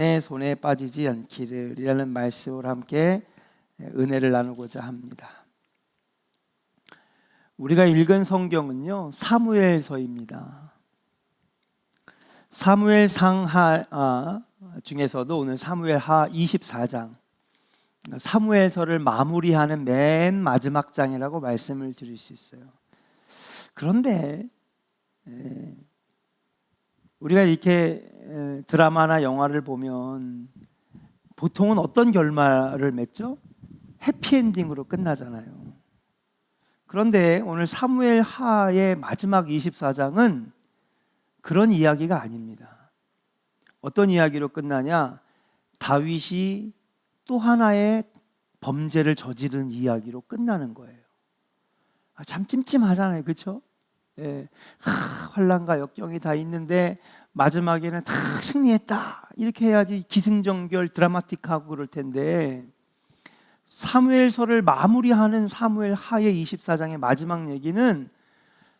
내 손에 빠지지 않기를 이라는 말씀을 함께 은혜를 나누고자 합니다. 우리가 읽은 성경은요, 사무엘서입니다. 사무엘 상하 중에서도 오늘 사무엘하 24장, 사무엘서를 마무리하는 맨 마지막 장이라고 말씀을 드릴 수 있어요. 그런데 우리가 이렇게 드라마나 영화를 보면 보통은 어떤 결말을 맺죠? 해피엔딩으로 끝나잖아요. 그런데 오늘 사무엘하의 마지막 24장은 그런 이야기가 아닙니다. 어떤 이야기로 끝나냐? 다윗이 또 하나의 범죄를 저지른 이야기로 끝나는 거예요. 참 찜찜하잖아요, 그렇죠? 환난과 역경이 다 있는데 마지막에는 다 승리했다 이렇게 해야지 기승전결 드라마틱하고 그럴 텐데, 사무엘서를 마무리하는 사무엘하의 24장의 마지막 얘기는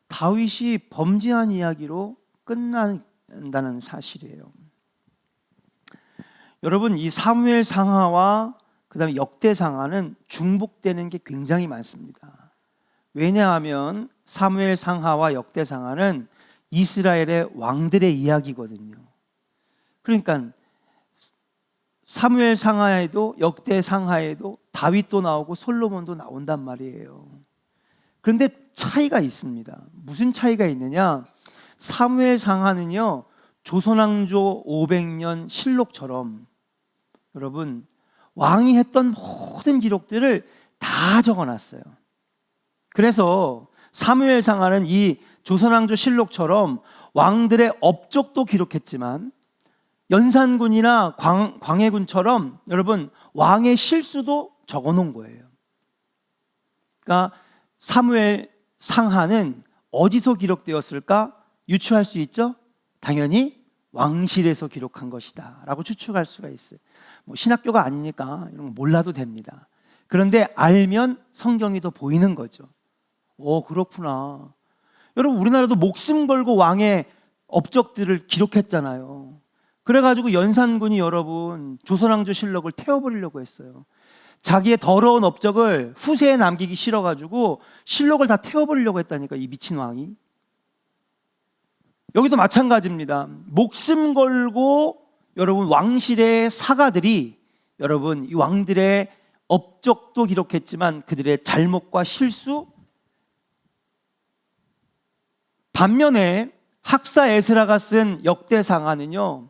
다윗이 범죄한 이야기로 끝난다는 사실이에요. 여러분, 이 사무엘 상하와 그 다음에 역대 상하는 중복되는 게 굉장히 많습니다. 왜냐하면 사무엘 상하와 역대 상하는 이스라엘의 왕들의 이야기거든요. 그러니까 사무엘 상하에도 역대 상하에도 다윗도 나오고 솔로몬도 나온단 말이에요. 그런데 차이가 있습니다. 무슨 차이가 있느냐? 사무엘 상하는요, 조선왕조 500년 실록처럼 여러분 왕이 했던 모든 기록들을 다 적어놨어요. 그래서 사무엘 상하는 이 조선왕조 실록처럼 왕들의 업적도 기록했지만 연산군이나 광해군처럼 여러분 왕의 실수도 적어놓은 거예요. 그러니까 사무엘 상하는 어디서 기록되었을까? 유추할 수 있죠? 당연히 왕실에서 기록한 것이다 라고 추측할 수가 있어요. 신학교가 아니니까 이런 거 몰라도 됩니다. 그런데 알면 성경이 더 보이는 거죠. 그렇구나. 여러분, 우리나라도 목숨 걸고 왕의 업적들을 기록했잖아요. 그래가지고 연산군이 여러분 조선왕조 실록을 태워버리려고 했어요. 자기의 더러운 업적을 후세에 남기기 싫어가지고 실록을 다 태워버리려고 했다니까, 이 미친 왕이. 여기도 마찬가지입니다. 목숨 걸고 여러분 왕실의 사가들이 여러분 이 왕들의 업적도 기록했지만 그들의 잘못과 실수, 반면에 학사 에스라가 쓴 역대상하는요,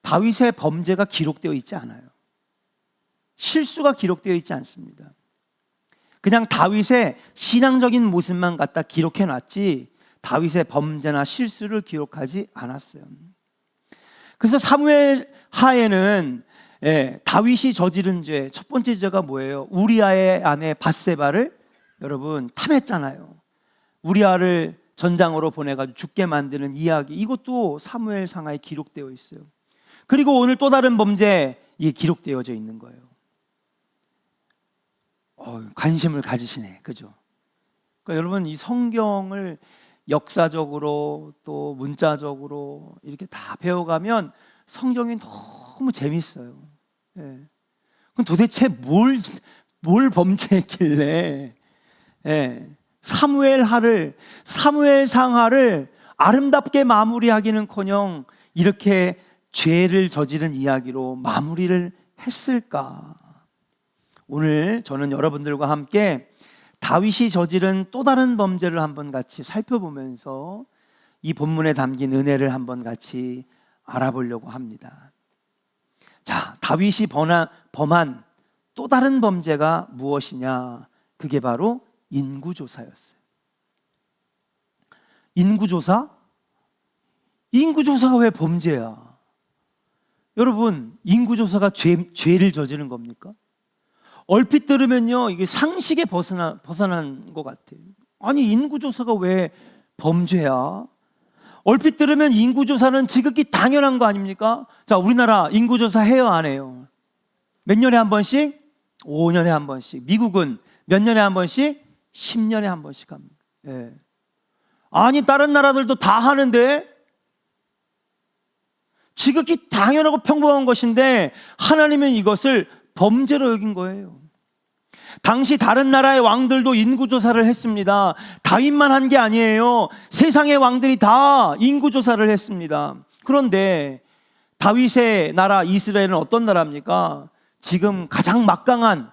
다윗의 범죄가 기록되어 있지 않아요. 실수가 기록되어 있지 않습니다. 그냥 다윗의 신앙적인 모습만 갖다 기록해 놨지 다윗의 범죄나 실수를 기록하지 않았어요. 그래서 사무엘 하에는 다윗이 저지른 죄, 첫 번째 죄가 뭐예요? 우리아의 아내 밧세바를 여러분 탐했잖아요. 우리아를 전장으로 보내가지고 죽게 만드는 이야기, 이것도 사무엘 상하에 기록되어 있어요. 그리고 오늘 또 다른 범죄, 이게 기록되어져 있는 거예요. 관심을 가지시네, 그죠? 그러니까 여러분, 이 성경을 역사적으로 또 문자적으로 이렇게 다 배워가면 성경이 너무 재밌어요. 그럼 도대체 뭘 범죄했길래 사무엘 상하를 아름답게 마무리하기는커녕 이렇게 죄를 저지른 이야기로 마무리를 했을까? 오늘 저는 여러분들과 함께 다윗이 저지른 또 다른 범죄를 한번 같이 살펴보면서 이 본문에 담긴 은혜를 한번 같이 알아보려고 합니다. 자, 다윗이 범한 또 다른 범죄가 무엇이냐? 그게 바로 인구조사였어요. 인구조사? 인구조사가 왜 범죄야? 여러분, 인구조사가 죄를 저지른 겁니까? 얼핏 들으면요, 이게 상식에 벗어난 것 같아요. 아니, 인구조사가 왜 범죄야? 얼핏 들으면 인구조사는 지극히 당연한 거 아닙니까? 자, 우리나라 인구조사 해요, 안 해요? 몇 년에 한 번씩? 5년에 한 번씩. 미국은 몇 년에 한 번씩? 10년에 한 번씩 합니다. 아니, 다른 나라들도 다 하는데 지극히 당연하고 평범한 것인데 하나님은 이것을 범죄로 여긴 거예요. 당시 다른 나라의 왕들도 인구조사를 했습니다. 다윗만 한 게 아니에요. 세상의 왕들이 다 인구조사를 했습니다. 그런데 다윗의 나라 이스라엘은 어떤 나라입니까? 지금 가장 막강한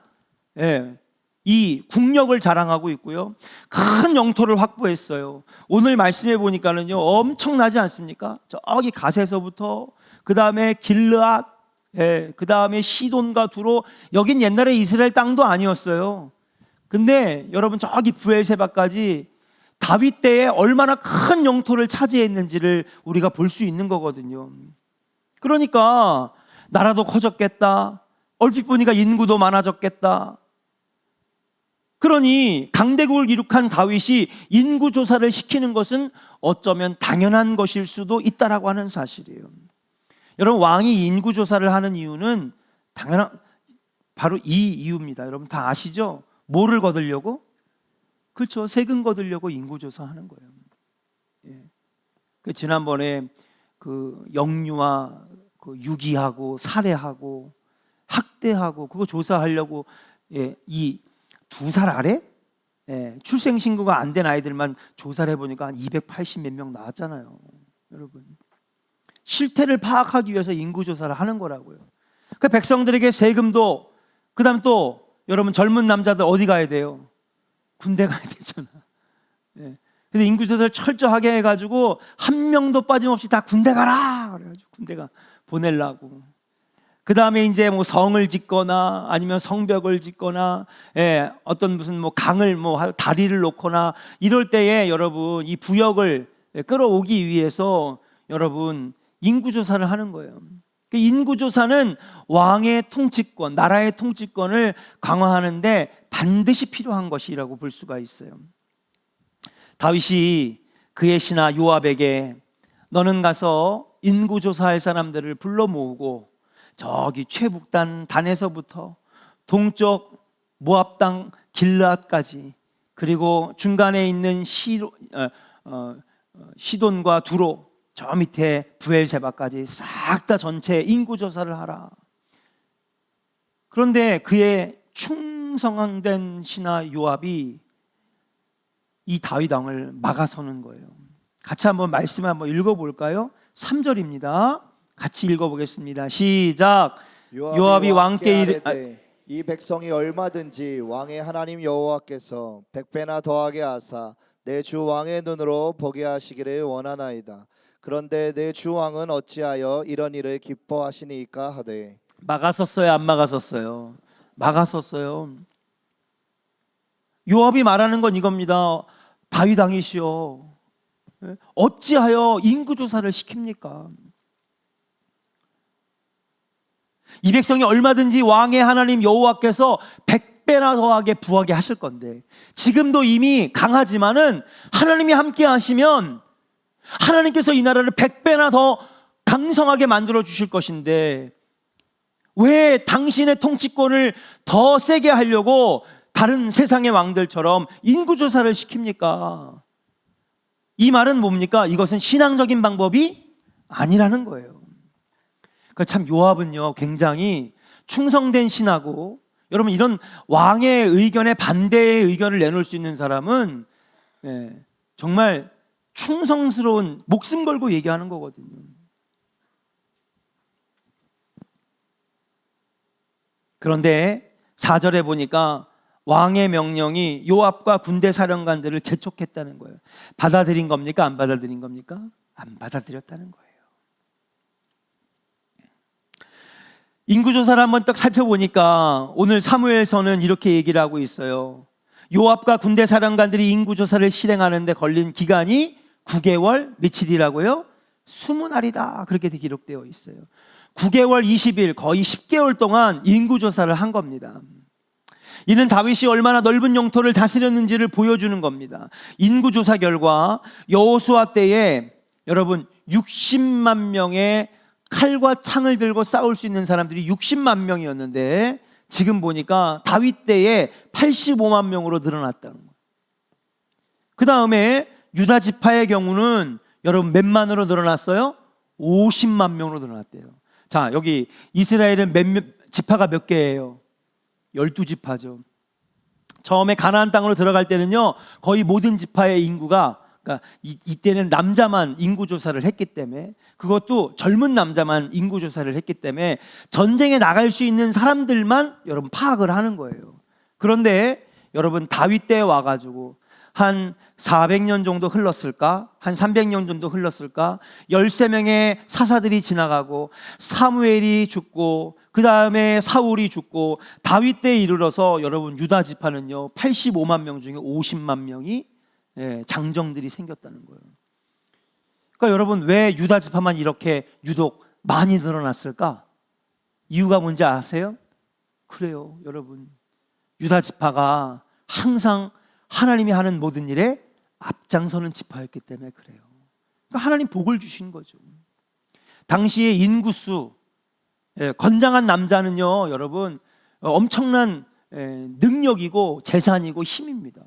이 국력을 자랑하고 있고요. 큰 영토를 확보했어요. 오늘 말씀해 보니까는요, 엄청나지 않습니까? 저기 갓에서부터 그 다음에 길르앗, 그 다음에 시돈과 두로, 여긴 옛날에 이스라엘 땅도 아니었어요. 근데 여러분 저기 브엘세바까지 다윗 때에 얼마나 큰 영토를 차지했는지를 우리가 볼 수 있는 거거든요. 그러니까 나라도 커졌겠다. 얼핏 보니까 인구도 많아졌겠다. 그러니 강대국을 이룩한 다윗이 인구조사를 시키는 것은 어쩌면 당연한 것일 수도 있다라고 하는 사실이에요. 여러분, 왕이 인구조사를 하는 이유는 바로 이 이유입니다. 여러분 다 아시죠? 뭐를 거두려고? 그렇죠. 세금 거두려고 인구조사하는 거예요. 지난번에 영유아 유기하고 살해하고 학대하고 그거 조사하려고 이 2살 아래 출생신고가 안 된 아이들만 조사를 해보니까 한 280 몇 명 나왔잖아요. 여러분, 실태를 파악하기 위해서 인구조사를 하는 거라고요. 그 백성들에게 세금도, 그 다음 또 여러분 젊은 남자들 어디 가야 돼요? 군대 가야 되잖아. 그래서 인구조사를 철저하게 해가지고 한 명도 빠짐없이 다 군대 가라 그래가지고 군대가 보내려고. 그 다음에 이제 뭐 성을 짓거나 아니면 성벽을 짓거나 어떤 무슨 뭐 강을 다리를 놓거나 이럴 때에 여러분 이 부역을 끌어오기 위해서 여러분 인구조사를 하는 거예요. 그 인구조사는 왕의 통치권, 나라의 통치권을 강화하는데 반드시 필요한 것이라고 볼 수가 있어요. 다윗이 그의 신하 요압에게 너는 가서 인구조사할 사람들을 불러 모으고 저기 최북단 단에서부터 동쪽 모압 땅 길르앗까지, 그리고 중간에 있는 시돈과 두로, 저 밑에 브엘세바까지 싹 다 전체 인구조사를 하라. 그런데 그의 충성된 신하 요압이 이 다윗 왕을 막아서는 거예요. 같이 한번 말씀을 한번 읽어볼까요? 3절입니다. 같이 읽어보겠습니다. 시작. 요압이 왕께 이르되 이 백성이 얼마든지 왕의 하나님 여호와께서 100배나 더하게 하사 내 주 왕의 눈으로 보게 하시기를 원하나이다. 그런데 내 주 왕은 어찌하여 이런 일을 기뻐하시니까 하되. 막았었어요, 안 막았었어요? 막았었어요. 요압이 말하는 건 이겁니다. 다윗 왕이시여, 어찌하여 인구조사를 시킵니까? 이 백성이 얼마든지 왕의 하나님 여호와께서 100배나 더하게 부하게 하실 건데, 지금도 이미 강하지만은 하나님이 함께 하시면 하나님께서 이 나라를 100배나 더 강성하게 만들어 주실 것인데, 왜 당신의 통치권을 더 세게 하려고 다른 세상의 왕들처럼 인구조사를 시킵니까? 이 말은 뭡니까? 이것은 신앙적인 방법이 아니라는 거예요. 참 요압은요 굉장히 충성된 신하고, 여러분 이런 왕의 의견에 반대의 의견을 내놓을 수 있는 사람은 정말 충성스러운, 목숨 걸고 얘기하는 거거든요. 그런데 4절에 보니까 왕의 명령이 요압과 군대 사령관들을 재촉했다는 거예요. 받아들인 겁니까? 안 받아들인 겁니까? 안 받아들였다는 거예요. 인구조사를 한번 딱 살펴보니까 오늘 사무엘서는 이렇게 얘기를 하고 있어요. 요압과 군대 사령관들이 인구조사를 실행하는데 걸린 기간이 9개월 며칠이라고요? 20날이다. 그렇게 기록되어 있어요. 9개월 20일, 거의 10개월 동안 인구조사를 한 겁니다. 이는 다윗이 얼마나 넓은 영토를 다스렸는지를 보여주는 겁니다. 인구조사 결과 여호수아 때에 여러분 60만 명의 칼과 창을 들고 싸울 수 있는 사람들이 60만 명이었는데 지금 보니까 다윗 때에 85만 명으로 늘어났다는 거예요. 그 다음에 유다 지파의 경우는 여러분 몇만으로 늘어났어요? 50만 명으로 늘어났대요. 자, 여기 이스라엘은 지파가 몇 개예요? 12지파죠. 처음에 가나안 땅으로 들어갈 때는요, 거의 모든 지파의 인구가, 그러니까 이때는 남자만 인구 조사를 했기 때문에, 그것도 젊은 남자만 인구 조사를 했기 때문에 전쟁에 나갈 수 있는 사람들만 여러분 파악을 하는 거예요. 그런데 여러분 다윗 때에 와가지고 한 400년 정도 흘렀을까? 한 300년 정도 흘렀을까? 13명의 사사들이 지나가고 사무엘이 죽고 그 다음에 사울이 죽고 다윗 때에 이르러서 여러분 유다 지파는요 85만 명 중에 50만 명이 장정들이 생겼다는 거예요. 그러니까 여러분 왜 유다 지파만 이렇게 유독 많이 늘어났을까? 이유가 뭔지 아세요? 그래요, 여러분. 유다 지파가 항상 하나님이 하는 모든 일에 앞장서는 지파였기 때문에 그래요. 그러니까 하나님 복을 주신 거죠. 당시의 인구수, 건장한 남자는요, 여러분 엄청난 능력이고 재산이고 힘입니다.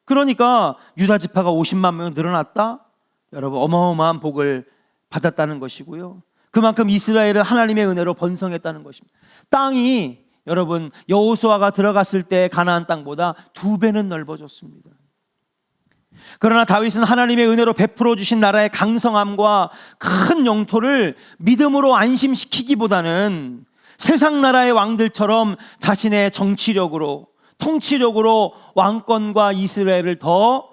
그러니까 유다 지파가 50만 명 늘어났다. 여러분 어마어마한 복을 받았다는 것이고요. 그만큼 이스라엘은 하나님의 은혜로 번성했다는 것입니다. 땅이 여러분 여호수아가 들어갔을 때 가나안 땅보다 2배는 넓어졌습니다. 그러나 다윗은 하나님의 은혜로 베풀어 주신 나라의 강성함과 큰 영토를 믿음으로 안심시키기보다는 세상 나라의 왕들처럼 자신의 정치력으로 통치력으로 왕권과 이스라엘을 더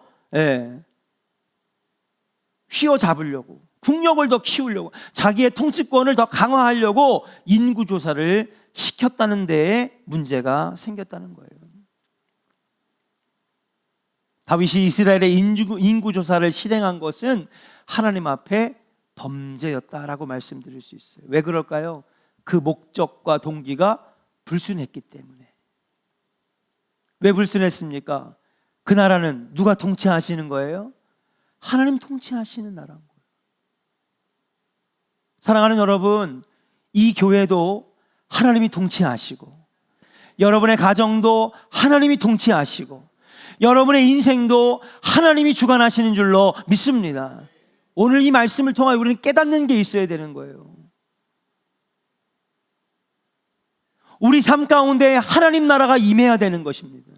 휘어잡으려고, 국력을 더 키우려고, 자기의 통치권을 더 강화하려고 인구조사를 시켰다는 데에 문제가 생겼다는 거예요. 다윗이 이스라엘의 인구조사를 실행한 것은 하나님 앞에 범죄였다라고 말씀드릴 수 있어요. 왜 그럴까요? 그 목적과 동기가 불순했기 때문에. 왜 불순했습니까? 그 나라는 누가 통치하시는 거예요? 하나님 통치하시는 나라인 거예요. 사랑하는 여러분, 이 교회도 하나님이 통치하시고, 여러분의 가정도 하나님이 통치하시고, 여러분의 인생도 하나님이 주관하시는 줄로 믿습니다. 오늘 이 말씀을 통하여 우리는 깨닫는 게 있어야 되는 거예요. 우리 삶 가운데 하나님 나라가 임해야 되는 것입니다.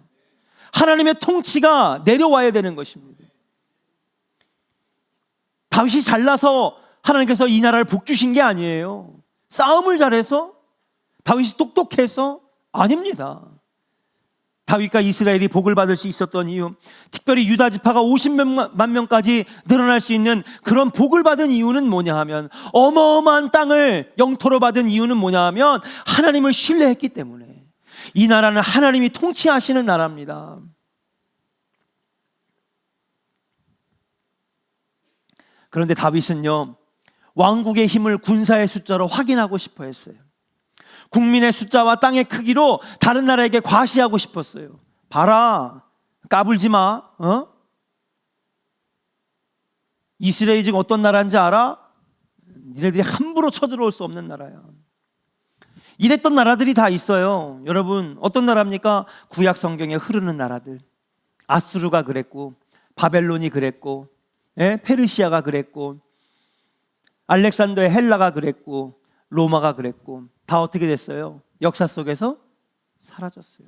하나님의 통치가 내려와야 되는 것입니다. 다윗이 잘나서 하나님께서 이 나라를 복 주신 게 아니에요. 싸움을 잘해서, 다윗이 똑똑해서 아닙니다. 다윗과 이스라엘이 복을 받을 수 있었던 이유, 특별히 유다 지파가 50만 명까지 늘어날 수 있는 그런 복을 받은 이유는 뭐냐 하면, 어마어마한 땅을 영토로 받은 이유는 뭐냐 하면 하나님을 신뢰했기 때문에. 이 나라는 하나님이 통치하시는 나라입니다. 그런데 다윗은요, 왕국의 힘을 군사의 숫자로 확인하고 싶어 했어요. 국민의 숫자와 땅의 크기로 다른 나라에게 과시하고 싶었어요. 봐라, 까불지 마. 이스라엘이 지금 어떤 나라인지 알아? 니네들이 함부로 쳐들어올 수 없는 나라야. 이랬던 나라들이 다 있어요. 여러분, 어떤 나라입니까? 구약 성경에 흐르는 나라들. 아수르가 그랬고, 바벨론이 그랬고, 페르시아가 그랬고, 알렉산더의 헬라가 그랬고, 로마가 그랬고, 다 어떻게 됐어요? 역사 속에서 사라졌어요.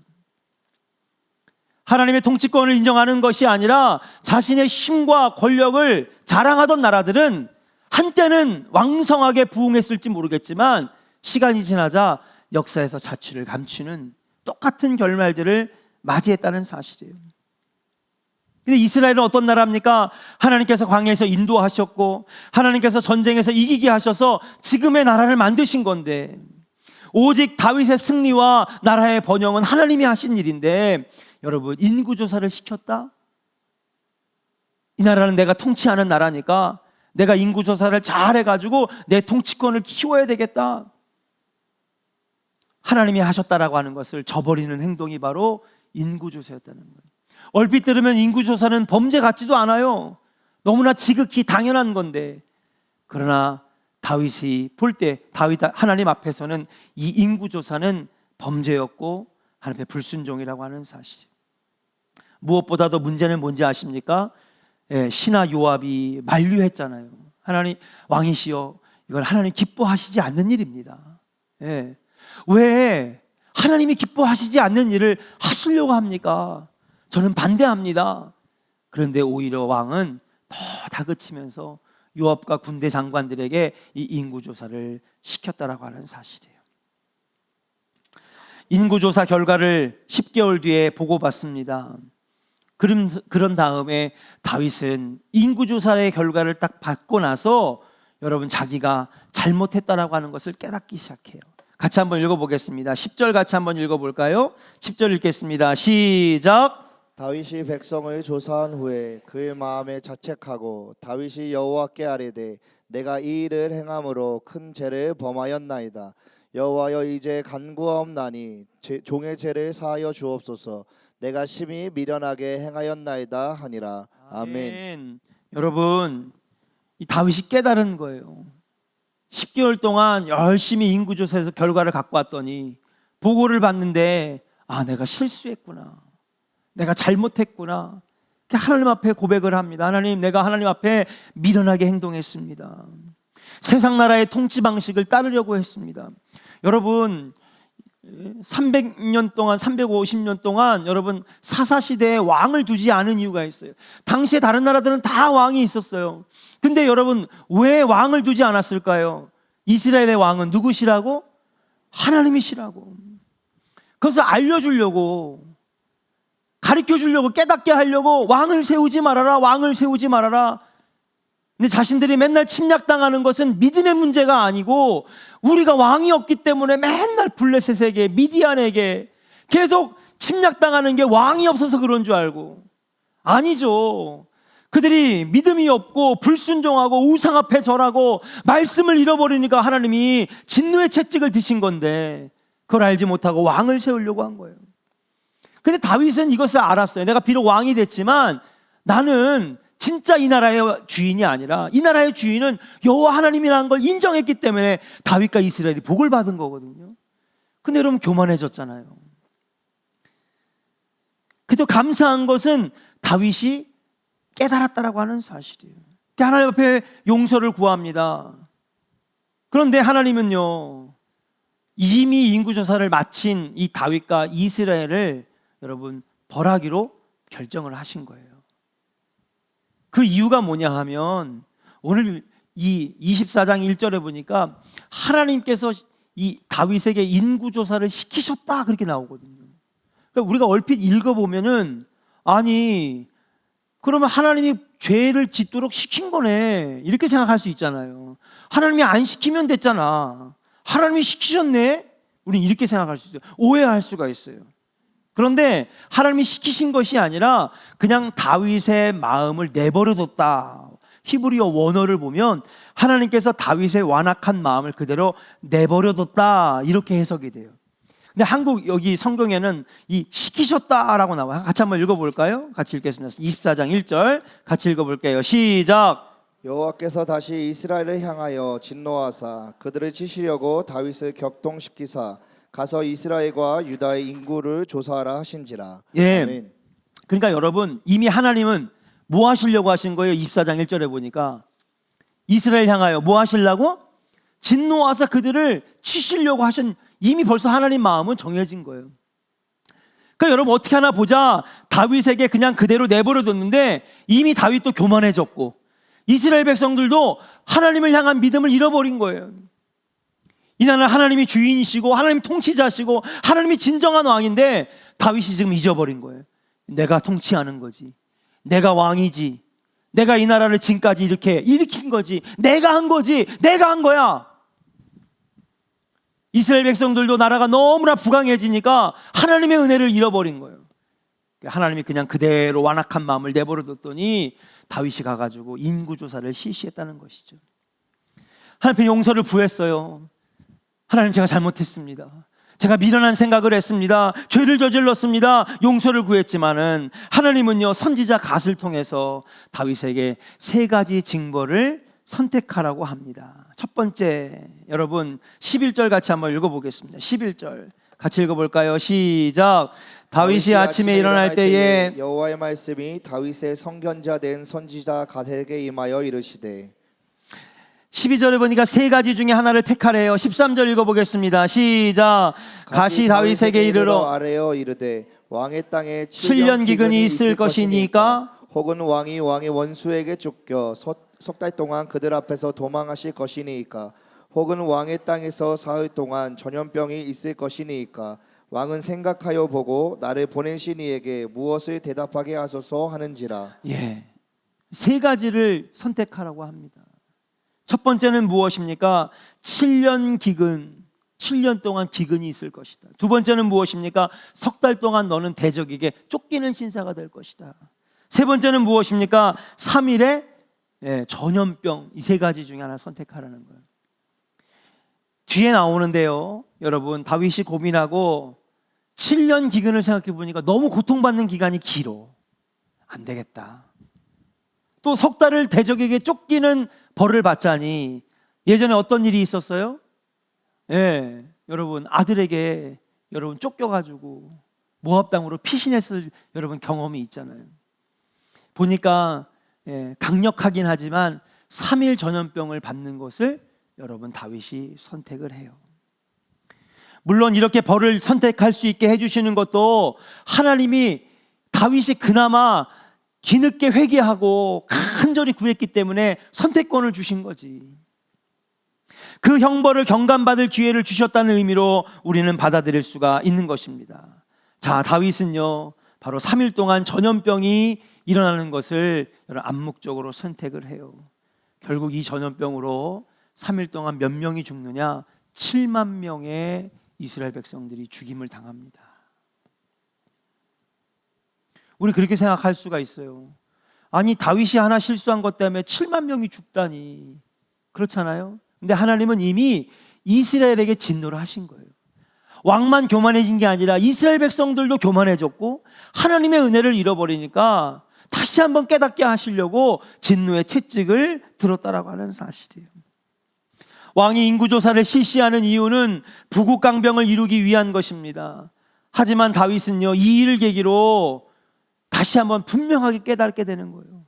하나님의 통치권을 인정하는 것이 아니라 자신의 힘과 권력을 자랑하던 나라들은 한때는 왕성하게 부흥했을지 모르겠지만 시간이 지나자 역사에서 자취를 감추는 똑같은 결말들을 맞이했다는 사실이에요. 근데 이스라엘은 어떤 나라입니까? 하나님께서 광야에서 인도하셨고 하나님께서 전쟁에서 이기게 하셔서 지금의 나라를 만드신 건데, 오직 다윗의 승리와 나라의 번영은 하나님이 하신 일인데, 여러분, 인구조사를 시켰다? 이 나라는 내가 통치하는 나라니까 내가 인구조사를 잘 해가지고 내 통치권을 키워야 되겠다, 하나님이 하셨다라고 하는 것을 저버리는 행동이 바로 인구조사였다는 거예요. 얼핏 들으면 인구조사는 범죄 같지도 않아요. 너무나 지극히 당연한 건데, 그러나 다윗이 볼 때 하나님 앞에서는 이 인구조사는 범죄였고 하나님의 불순종이라고 하는 사실. 무엇보다도 문제는 뭔지 아십니까? 신하 요압이 만류했잖아요. 하나님 왕이시여, 이건 하나님 기뻐하시지 않는 일입니다. 예. 왜 하나님이 기뻐하시지 않는 일을 하시려고 합니까? 저는 반대합니다. 그런데 오히려 왕은 더 다그치면서 요압과 군대 장관들에게 이 인구조사를 시켰다라고 하는 사실이에요. 인구조사 결과를 10개월 뒤에 보고받습니다. 그런 다음에 다윗은 인구조사의 결과를 딱 받고 나서 여러분 자기가 잘못했다라고 하는 것을 깨닫기 시작해요. 같이 한번 읽어보겠습니다. 10절 같이 한번 읽어볼까요? 10절 읽겠습니다. 시작. 다윗이 백성을 조사한 후에 그의 마음에 자책하고 다윗이 여호와께 아뢰되 내가 이 일을 행함으로 큰 죄를 범하였나이다. 여호와여 이제 간구하옵나니 종의 죄를 사하여 주옵소서. 내가 심히 미련하게 행하였나이다 하니라. 아멘. 여러분, 이 다윗이 깨달은 거예요. 10개월 동안 열심히 인구조사에서 결과를 갖고 왔더니 보고를 받는데 내가 실수했구나, 내가 잘못했구나. 하나님 앞에 고백을 합니다. 하나님, 내가 하나님 앞에 미련하게 행동했습니다. 세상 나라의 통치 방식을 따르려고 했습니다. 여러분, 300년 동안 350년 동안 여러분 사사시대에 왕을 두지 않은 이유가 있어요. 당시에 다른 나라들은 다 왕이 있었어요. 근데 여러분 왜 왕을 두지 않았을까요? 이스라엘의 왕은 누구시라고? 하나님이시라고. 그래서 알려주려고, 가르쳐주려고, 깨닫게 하려고 왕을 세우지 말아라, 왕을 세우지 말아라. 근데 자신들이 맨날 침략당하는 것은 믿음의 문제가 아니고 우리가 왕이 없기 때문에 맨날 블레셋에게, 미디안에게 계속 침략당하는 게 왕이 없어서 그런 줄 알고. 아니죠. 그들이 믿음이 없고 불순종하고 우상 앞에 절하고 말씀을 잃어버리니까 하나님이 진노의 채찍을 드신 건데 그걸 알지 못하고 왕을 세우려고 한 거예요. 근데 다윗은 이것을 알았어요. 내가 비록 왕이 됐지만 나는 진짜 이 나라의 주인이 아니라 이 나라의 주인은 여호와 하나님이라는 걸 인정했기 때문에 다윗과 이스라엘이 복을 받은 거거든요. 근데 여러분 교만해졌잖아요. 그래도 감사한 것은 다윗이 깨달았다라고 하는 사실이에요. 하나님 앞에 용서를 구합니다. 그런데 하나님은요, 이미 인구조사를 마친 이 다윗과 이스라엘을 여러분 벌하기로 결정을 하신 거예요. 그 이유가 뭐냐 하면 오늘 이 24장 1절에 보니까 하나님께서 이 다윗에게 인구조사를 시키셨다 그렇게 나오거든요. 그러니까 우리가 얼핏 읽어보면은 아니 그러면 하나님이 죄를 짓도록 시킨 거네 이렇게 생각할 수 있잖아요. 하나님이 안 시키면 됐잖아, 하나님이 시키셨네, 우리는 이렇게 생각할 수 있어요. 오해할 수가 있어요. 그런데 하나님이 시키신 것이 아니라 그냥 다윗의 마음을 내버려뒀다. 히브리어 원어를 보면 하나님께서 다윗의 완악한 마음을 그대로 내버려뒀다 이렇게 해석이 돼요. 근데 한국 여기 성경에는 이 시키셨다라고 나와요. 같이 한번 읽어볼까요? 같이 읽겠습니다. 24장 1절 같이 읽어볼게요. 시작. 여호와께서 다시 이스라엘을 향하여 진노하사 그들을 치시려고 다윗을 격동시키사 가서 이스라엘과 유다의 인구를 조사하라 하신지라. 예. 아멘. 그러니까 여러분 이미 하나님은 뭐 하시려고 하신 거예요? 24장 1절에 보니까 이스라엘 향하여 뭐 하시려고? 진노하사 그들을 치시려고 하신, 이미 벌써 하나님 마음은 정해진 거예요. 그러니까 여러분 어떻게 하나 보자, 다윗에게 그냥 그대로 내버려뒀는데 이미 다윗도 교만해졌고 이스라엘 백성들도 하나님을 향한 믿음을 잃어버린 거예요. 이 나라는 하나님이 주인이시고 하나님이 통치자시고 하나님이 진정한 왕인데 다윗이 지금 잊어버린 거예요. 내가 통치하는 거지, 내가 왕이지, 내가 이 나라를 지금까지 이렇게 일으킨 거지, 내가 한 거지, 내가 한 거야. 이스라엘 백성들도 나라가 너무나 부강해지니까 하나님의 은혜를 잃어버린 거예요. 하나님이 그냥 그대로 완악한 마음을 내버려뒀더니 다윗이 가가지고 인구조사를 실시했다는 것이죠. 하나님께 용서를 구했어요. 하나님, 제가 잘못했습니다. 제가 미련한 생각을 했습니다. 죄를 저질렀습니다. 용서를 구했지만은 하나님은요, 선지자 갓을 통해서 다윗에게 세 가지 징벌을 선택하라고 합니다. 첫 번째, 여러분 11절 같이 한번 읽어보겠습니다. 11절 같이 읽어볼까요? 시작. 다윗이 아침에 일어날 때에 여호와의 말씀이 다윗의 성견자 된 선지자 갓에게 임하여 이르시되. 12절에 보니까 세 가지 중에 하나를 택하래요. 13절 읽어보겠습니다. 시작. 가시 다윗에게 이르러 아뢰어 이르되 왕의 땅에 7년 기근이 있을 것이니까 혹은 왕이 왕의 원수에게 쫓겨 석 달 동안 그들 앞에서 도망하실 것이니까 혹은 왕의 땅에서 사흘 동안 전염병이 있을 것이니까 왕은 생각하여 보고 나를 보내신 이에게 무엇을 대답하게 하소서 하는지라. 예, 세 가지를 선택하라고 합니다. 첫 번째는 무엇입니까? 7년 기근, 7년 동안 기근이 있을 것이다. 두 번째는 무엇입니까? 석 달 동안 너는 대적에게 쫓기는 신사가 될 것이다. 세 번째는 무엇입니까? 3일에 전염병. 이 세 가지 중에 하나 선택하라는 거예요. 뒤에 나오는데요, 여러분, 다윗이 고민하고 7년 기근을 생각해 보니까 너무 고통받는 기간이 길어. 안 되겠다. 또 석 달을 대적에게 쫓기는 벌을 받자니, 예전에 어떤 일이 있었어요? 여러분, 아들에게 여러분 쫓겨가지고 모압 땅으로 피신했을 여러분 경험이 있잖아요. 보니까 강력하긴 하지만 3일 전염병을 받는 것을 여러분 다윗이 선택을 해요. 물론 이렇게 벌을 선택할 수 있게 해주시는 것도 하나님이 다윗이 그나마 뒤늦게 회개하고 간절히 구했기 때문에 선택권을 주신 거지. 그 형벌을 경감받을 기회를 주셨다는 의미로 우리는 받아들일 수가 있는 것입니다. 자, 다윗은요 바로 3일 동안 전염병이 일어나는 것을 암묵적으로 선택을 해요. 결국 이 전염병으로 3일 동안 몇 명이 죽느냐? 7만 명의 이스라엘 백성들이 죽임을 당합니다. 우리 그렇게 생각할 수가 있어요. 아니, 다윗이 하나 실수한 것 때문에 7만 명이 죽다니. 그렇잖아요. 근데 하나님은 이미 이스라엘에게 진노를 하신 거예요. 왕만 교만해진 게 아니라 이스라엘 백성들도 교만해졌고 하나님의 은혜를 잃어버리니까 다시 한번 깨닫게 하시려고 진노의 채찍을 들었다라고 하는 사실이에요. 왕이 인구조사를 실시하는 이유는 부국강병을 이루기 위한 것입니다. 하지만 다윗은요, 이 일을 계기로 다시 한번 분명하게 깨닫게 되는 거예요.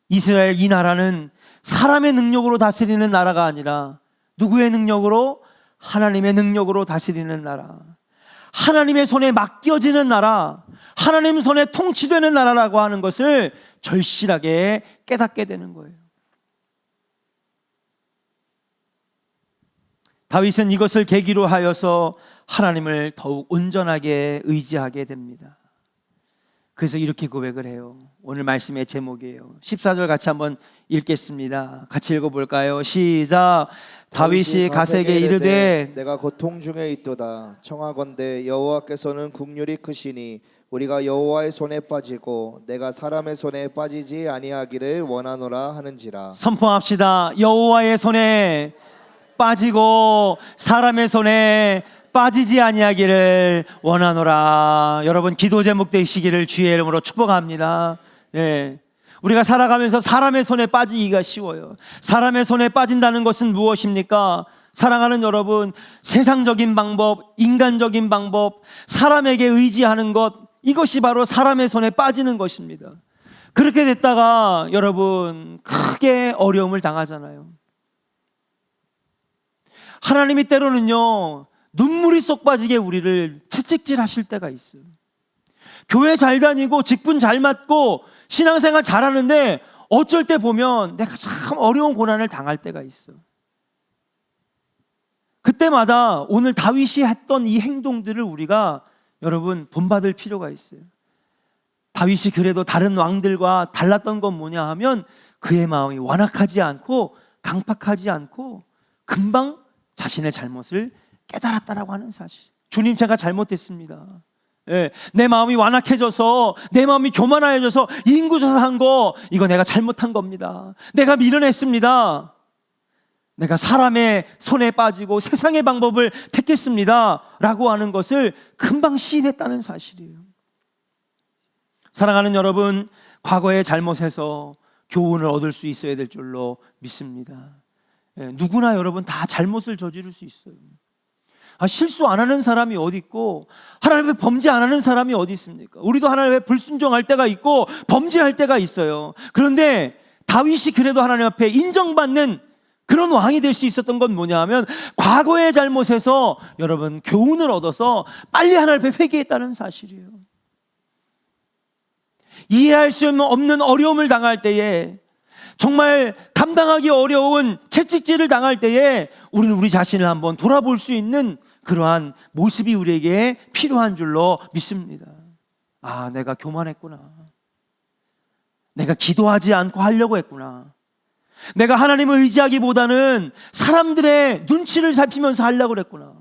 이스라엘 이 나라는 사람의 능력으로 다스리는 나라가 아니라 누구의 능력으로? 하나님의 능력으로 다스리는 나라, 하나님의 손에 맡겨지는 나라, 하나님 손에 통치되는 나라라고 하는 것을 절실하게 깨닫게 되는 거예요. 다윗은 이것을 계기로 하여서 하나님을 더욱 온전하게 의지하게 됩니다. 그래서 이렇게 고백을 해요. 오늘 말씀의 제목이에요. 14절 같이 한번 읽겠습니다. 같이 읽어볼까요? 시작. 다윗이 갓에게 이르되 내가 고통 중에 있도다. 청하건대 여호와께서는 국률이 크시니 우리가 여호와의 손에 빠지고 내가 사람의 손에 빠지지 아니하기를 원하노라 하는지라. 선포합시다. 여호와의 손에 빠지고 사람의 손에 빠지지 아니하기를 원하노라. 여러분, 기도 제목 되시기를 주의 이름으로 축복합니다. 우리가 살아가면서 사람의 손에 빠지기가 쉬워요. 사람의 손에 빠진다는 것은 무엇입니까? 사랑하는 여러분, 세상적인 방법, 인간적인 방법, 사람에게 의지하는 것, 이것이 바로 사람의 손에 빠지는 것입니다. 그렇게 됐다가 여러분 크게 어려움을 당하잖아요. 하나님이 때로는요 눈물이 쏙 빠지게 우리를 채찍질 하실 때가 있어요. 교회 잘 다니고 직분 잘 맡고 신앙생활 잘하는데 어쩔 때 보면 내가 참 어려운 고난을 당할 때가 있어. 그때마다 오늘 다윗이 했던 이 행동들을 우리가 여러분 본받을 필요가 있어요. 다윗이 그래도 다른 왕들과 달랐던 건 뭐냐 하면 그의 마음이 완악하지 않고 강팍하지 않고 금방 자신의 잘못을 깨달았다라고 하는 사실. 주님, 제가 잘못했습니다. 내 마음이 완악해져서, 내 마음이 교만해져서 인구조사한 거, 이거 내가 잘못한 겁니다. 내가 밀어냈습니다. 내가 사람의 손에 빠지고 세상의 방법을 택했습니다 라고 하는 것을 금방 시인했다는 사실이에요. 사랑하는 여러분, 과거의 잘못에서 교훈을 얻을 수 있어야 될 줄로 믿습니다. 누구나 여러분 다 잘못을 저지를 수 있어요. 실수 안 하는 사람이 어디 있고 하나님 앞에 범죄 안 하는 사람이 어디 있습니까? 우리도 하나님 앞에 불순종할 때가 있고 범죄할 때가 있어요. 그런데 다윗이 그래도 하나님 앞에 인정받는 그런 왕이 될 수 있었던 건 뭐냐 하면 과거의 잘못에서 여러분 교훈을 얻어서 빨리 하나님 앞에 회개했다는 사실이에요. 이해할 수 없는 어려움을 당할 때에, 정말 감당하기 어려운 채찍질을 당할 때에 우리는 우리 자신을 한번 돌아볼 수 있는 그러한 모습이 우리에게 필요한 줄로 믿습니다. 아, 내가 교만했구나. 내가 기도하지 않고 하려고 했구나. 내가 하나님을 의지하기보다는 사람들의 눈치를 살피면서 하려고 그랬구나.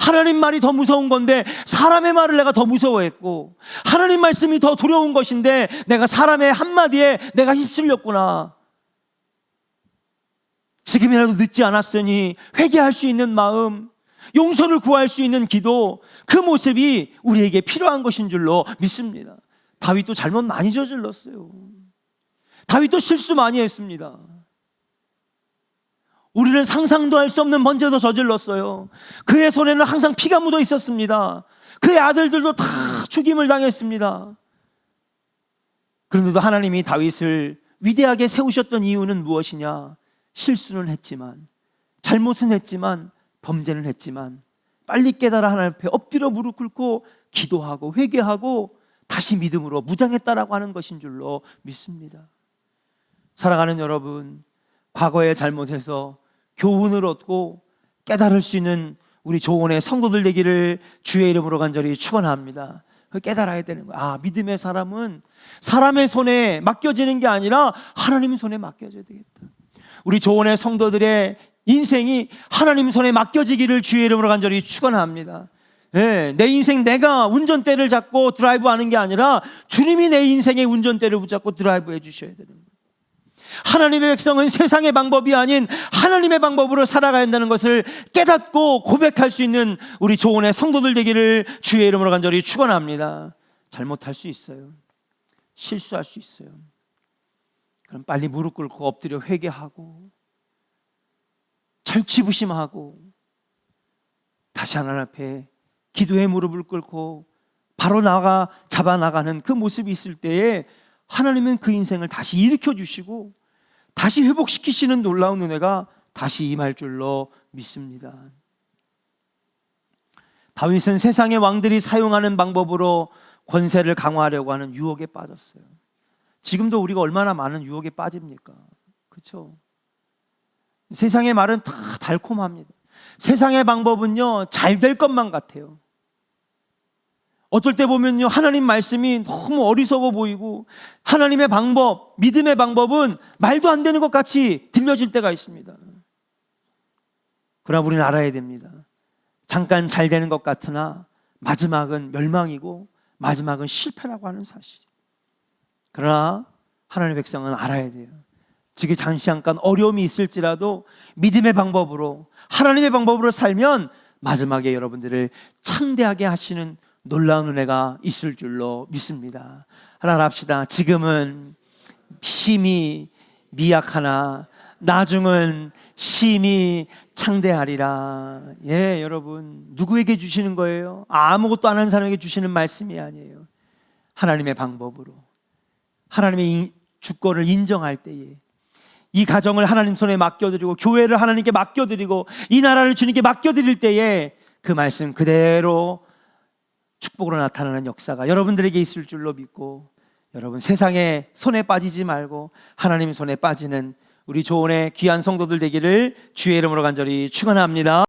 하나님 말이 더 무서운 건데 사람의 말을 내가 더 무서워했고, 하나님 말씀이 더 두려운 것인데 내가 사람의 한마디에 내가 휩쓸렸구나. 지금이라도 늦지 않았으니 회개할 수 있는 마음, 용서를 구할 수 있는 기도, 그 모습이 우리에게 필요한 것인 줄로 믿습니다. 다윗도 잘못 많이 저질렀어요. 다윗도 실수 많이 했습니다. 우리는 상상도 할 수 없는 범죄도 저질렀어요. 그의 손에는 항상 피가 묻어 있었습니다. 그의 아들들도 다 죽임을 당했습니다. 그런데도 하나님이 다윗을 위대하게 세우셨던 이유는 무엇이냐? 실수는 했지만, 잘못은 했지만, 범죄는 했지만 빨리 깨달아 하나님 앞에 엎드려 무릎 꿇고 기도하고 회개하고 다시 믿음으로 무장했다라고 하는 것인 줄로 믿습니다. 사랑하는 여러분, 과거의 잘못에서 교훈을 얻고 깨달을 수 있는 우리 조원의 성도들 되기를 주의 이름으로 간절히 축원합니다. 깨달아야 되는 거야. 아, 믿음의 사람은 사람의 손에 맡겨지는 게 아니라 하나님 손에 맡겨져야 되겠다. 우리 조원의 성도들의 인생이 하나님 손에 맡겨지기를 주의 이름으로 간절히 축원합니다. 네, 내 인생 내가 운전대를 잡고 드라이브하는 게 아니라 주님이 내 인생의 운전대를 붙잡고 드라이브해 주셔야 되는 거예요. 하나님의 백성은 세상의 방법이 아닌 하나님의 방법으로 살아가야 한다는 것을 깨닫고 고백할 수 있는 우리 조원의 성도들 되기를 주의 이름으로 간절히 축원합니다. 잘못할 수 있어요. 실수할 수 있어요. 그럼 빨리 무릎 꿇고 엎드려 회개하고 절치부심하고 다시 하나님 앞에 기도의 무릎을 꿇고 바로 잡아 나가는 그 모습이 있을 때에 하나님은 그 인생을 다시 일으켜 주시고 다시 회복시키시는 놀라운 은혜가 다시 임할 줄로 믿습니다. 다윗은 세상의 왕들이 사용하는 방법으로 권세를 강화하려고 하는 유혹에 빠졌어요. 지금도 우리가 얼마나 많은 유혹에 빠집니까? 그렇죠? 세상의 말은 다 달콤합니다. 세상의 방법은요, 잘 될 것만 같아요. 어쩔 때 보면요, 하나님 말씀이 너무 어리석어 보이고 하나님의 방법, 믿음의 방법은 말도 안 되는 것 같이 들려질 때가 있습니다. 그러나 우리는 알아야 됩니다. 잠깐 잘 되는 것 같으나 마지막은 멸망이고 마지막은 실패라고 하는 사실. 그러나 하나님의 백성은 알아야 돼요. 지금 잠깐 어려움이 있을지라도 믿음의 방법으로, 하나님의 방법으로 살면 마지막에 여러분들을 창대하게 하시는 놀라운 은혜가 있을 줄로 믿습니다. 하나 합시다. 지금은 심히 미약하나 나중은 심히 창대하리라. 예, 여러분, 누구에게 주시는 거예요? 아무것도 안 하는 사람에게 주시는 말씀이 아니에요. 하나님의 방법으로, 하나님의 주권을 인정할 때에 이 가정을 하나님 손에 맡겨드리고 교회를 하나님께 맡겨드리고 이 나라를 주님께 맡겨드릴 때에 그 말씀 그대로 축복으로 나타나는 역사가 여러분들에게 있을 줄로 믿고, 여러분 세상의 손에 빠지지 말고 하나님 손에 빠지는 우리 조원의 귀한 성도들 되기를 주의 이름으로 간절히 축원합니다.